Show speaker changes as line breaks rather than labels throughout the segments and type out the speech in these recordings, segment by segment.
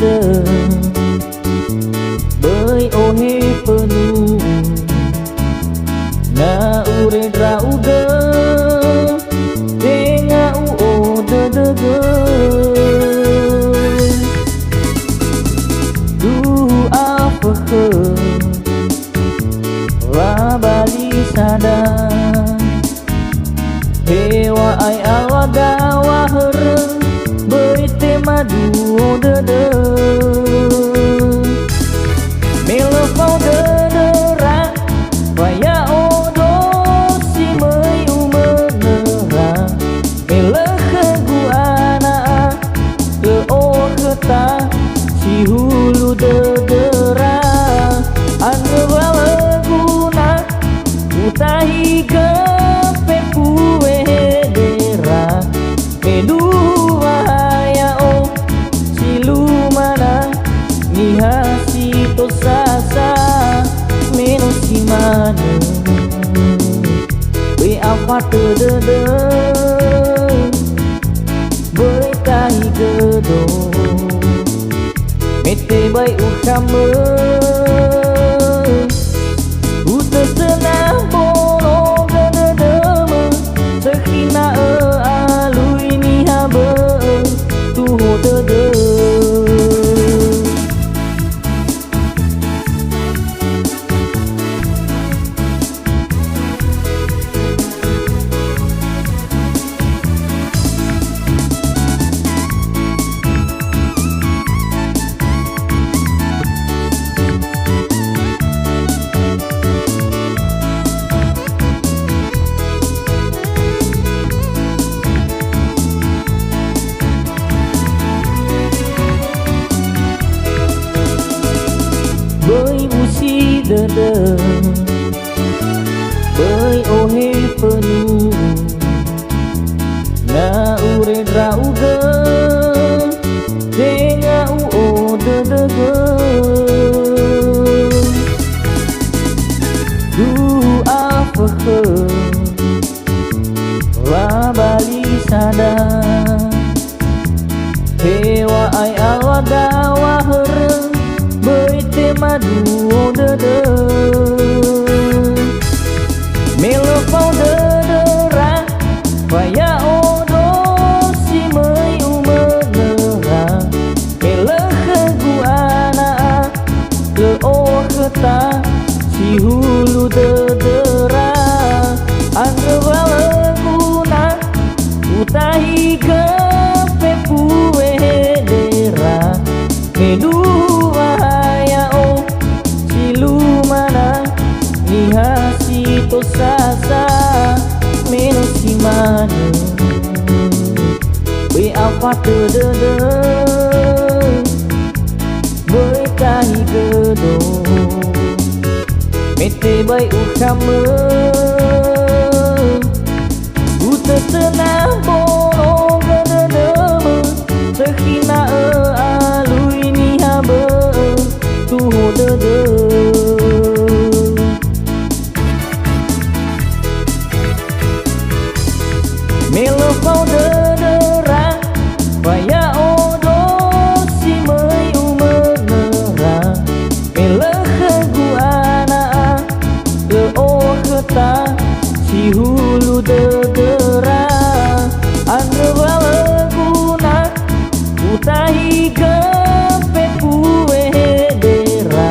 đơ bởi ô hê penuh na ure rau ge tenga u de ge du apa ke la bali sada hewa ai awada wa hereng beri tema duo de mele fau de ra vaya odo si mei umenera mele khegu ana ke o keta si hulu de ra ane bala guna utahi ke pepue dera medua ya o silumana mihasi to sasa menos simana we apa de berkai gedo mete bai ukame uta senah bono gede sekhina alui ni habe tu de bởi musi de bởi ô hê penuh na ure rau ge tenga u de ge du apa ke la bali sada hewa ai awada wa hereng beri tema duo de mele fau de ra vaya odo si mei umenera mele khegu ana ke o keta si hulu de ra ane bala guna utahi ke pepue dera medua ya o silumana mihasi to sasa menos simana we apa de berkai gedo mete bai ukame uta senah bono gede sekhina alui ni habe tu de mele fau de ra vaya odo si mei umenera mele khegu ana ke o keta si hulu de ra ane bala guna utahi ke pepue dera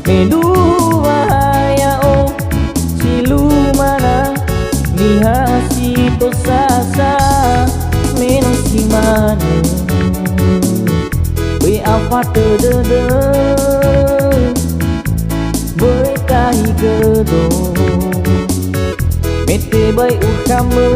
medua ya o silumana mihasi to sasa menos simana we apa de berkai gedo mete bai ukame